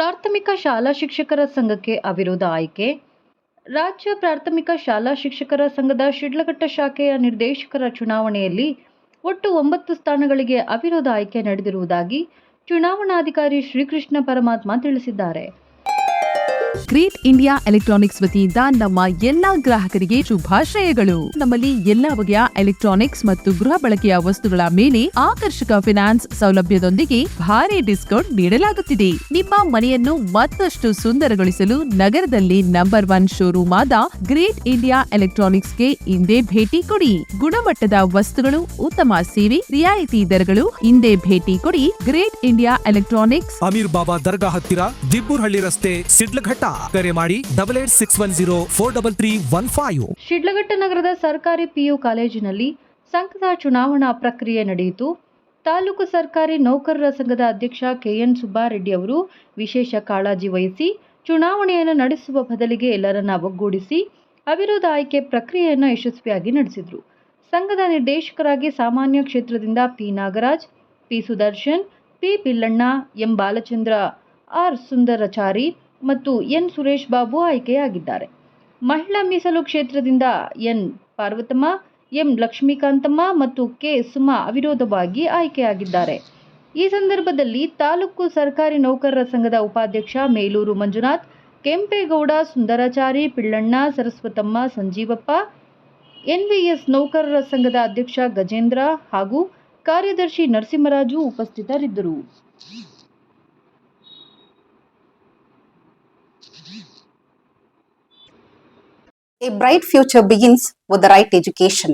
ಪ್ರಾಥಮಿಕ ಶಾಲಾ ಶಿಕ್ಷಕರ ಸಂಘಕ್ಕೆ ಅವಿರೋಧ ಆಯ್ಕೆ. ರಾಜ್ಯ ಪ್ರಾಥಮಿಕ ಶಾಲಾ ಶಿಕ್ಷಕರ ಸಂಘದ ಶಿಡ್ಲಘಟ್ಟ ಶಾಖೆಯ ನಿರ್ದೇಶಕರ ಚುನಾವಣೆಯಲ್ಲಿ ಒಟ್ಟು 9 ಸ್ಥಾನಗಳಿಗೆ ಅವಿರೋಧ ಆಯ್ಕೆ ನಡೆದಿರುವುದಾಗಿ ಚುನಾವಣಾಧಿಕಾರಿ ಶ್ರೀಕೃಷ್ಣ ಪರಮಾತ್ಮ ತಿಳಿಸಿದ್ದಾರೆ. ಗ್ರೇಟ್ ಇಂಡಿಯಾ ಎಲೆಕ್ಟ್ರಾನಿಕ್ಸ್ ವತಿಯಿಂದ ನಮ್ಮ ಎಲ್ಲಾ ಗ್ರಾಹಕರಿಗೆ ಶುಭಾಶಯಗಳು. ನಮ್ಮಲ್ಲಿ ಎಲ್ಲಾ ಬಗೆಯ ಎಲೆಕ್ಟ್ರಾನಿಕ್ಸ್ ಮತ್ತು ಗೃಹ ಬಳಕೆಯ ವಸ್ತುಗಳ ಮೇಲೆ ಆಕರ್ಷಕ ಫೈನಾನ್ಸ್ ಸೌಲಭ್ಯದೊಂದಿಗೆ ಭಾರಿ ಡಿಸ್ಕೌಂಟ್ ನೀಡಲಾಗುತ್ತಿದೆ. ನಿಮ್ಮ ಮನೆಯನ್ನು ಮತ್ತಷ್ಟು ಸುಂದರಗೊಳಿಸಲು ನಗರದಲ್ಲಿ ನಂಬರ್ 1 ಶೋರೂಮ್ ಆದ ಗ್ರೇಟ್ ಇಂಡಿಯಾ ಎಲೆಕ್ಟ್ರಾನಿಕ್ಸ್ಗೆ ಇಂದೇ ಭೇಟಿ ಕೊಡಿ. ಗುಣಮಟ್ಟದ ವಸ್ತುಗಳು, ಉತ್ತಮ ಸೇವೆ, ರಿಯಾಯಿತಿ ದರಗಳು. ಇಂದೇ ಭೇಟಿ ಕೊಡಿ. ಗ್ರೇಟ್ ಇಂಡಿಯಾ ಎಲೆಕ್ಟ್ರಾನಿಕ್ಸ್, ಅಮೀರ್ ಬಾಬಾ ದರ್ಗಾ ಹತ್ತಿರ, ದಿಬ್ಬೂರ್ಹಳ್ಳಿ ರಸ್ತೆ, ಶಿಡ್ಲಘಟ್ಟ. ಕರೆ ಮಾಡಿ 8861043315. ಶಿಡ್ಲಘಟ್ಟ ನಗರದ ಸರ್ಕಾರಿ ಪಿಯು ಕಾಲೇಜಿನಲ್ಲಿ ಸಂಘದ ಚುನಾವಣಾ ಪ್ರಕ್ರಿಯೆ ನಡೆಯಿತು. ತಾಲೂಕು ಸರ್ಕಾರಿ ನೌಕರರ ಸಂಘದ ಅಧ್ಯಕ್ಷ ಕೆಎನ್ ಸುಬ್ಬಾರೆಡ್ಡಿ ಅವರು ವಿಶೇಷ ಕಾಳಜಿ ವಹಿಸಿ ಚುನಾವಣೆಯನ್ನು ನಡೆಸುವ ಬದಲಿಗೆ ಎಲ್ಲರನ್ನ ಒಗ್ಗೂಡಿಸಿ ಅವಿರೋಧ ಆಯ್ಕೆ ಪ್ರಕ್ರಿಯೆಯನ್ನು ಯಶಸ್ವಿಯಾಗಿ ನಡೆಸಿದರು. ಸಂಘದ ನಿರ್ದೇಶಕರಾಗಿ ಸಾಮಾನ್ಯ ಕ್ಷೇತ್ರದಿಂದ P Nagaraj, P Sudarshan, P Pillanna, M Balachandra, R Sundarachari ಮತ್ತು ಎನ್ ಸುರೇಶ್ ಬಾಬು ಆಯ್ಕೆಯಾಗಿದ್ದಾರೆ. ಮಹಿಳಾ ಮೀಸಲು ಕ್ಷೇತ್ರದಿಂದ ಎನ್ ಪಾರ್ವತಮ್ಮ, ಎಂ ಲಕ್ಷ್ಮೀಕಾಂತಮ್ಮ ಮತ್ತು ಕೆ ಸುಮಾ ಅವಿರೋಧವಾಗಿ ಆಯ್ಕೆಯಾಗಿದ್ದಾರೆ. ಈ ಸಂದರ್ಭದಲ್ಲಿ ತಾಲೂಕು ಸರ್ಕಾರಿ ನೌಕರರ ಸಂಘದ ಉಪಾಧ್ಯಕ್ಷ ಮೇಲೂರು ಮಂಜುನಾಥ್, ಕೆಂಪೇಗೌಡ, ಸುಂದರಾಚಾರಿ, ಪಿಳ್ಳಣ್ಣ, ಸರಸ್ವತಮ್ಮ, ಸಂಜೀವಪ್ಪ, ಎನ್ವಿಎಸ್ ನೌಕರರ ಸಂಘದ ಅಧ್ಯಕ್ಷ ಗಜೇಂದ್ರ ಹಾಗೂ ಕಾರ್ಯದರ್ಶಿ ನರಸಿಂಹರಾಜು ಉಪಸ್ಥಿತರಿದ್ದರು. A bright future begins with the right education.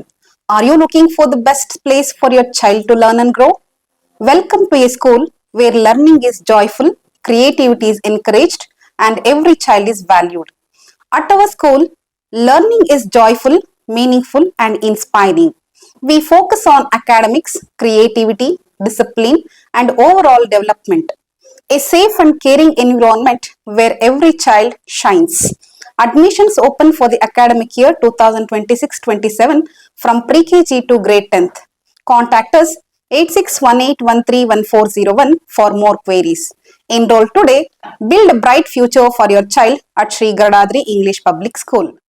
Are you looking for the best place for your child to learn and grow? Welcome to a school where learning is joyful, creativity is encouraged, and every child is valued. At our school, learning is joyful, meaningful, and inspiring. We focus on academics, creativity, discipline, and overall development. A safe and caring environment where every child shines. Admissions open for the academic year 2026-27 from pre-KG to grade 10th. Contact us 8618131401 for more queries. Enroll today. Build a bright future for your child at Sri Gadadri English Public School.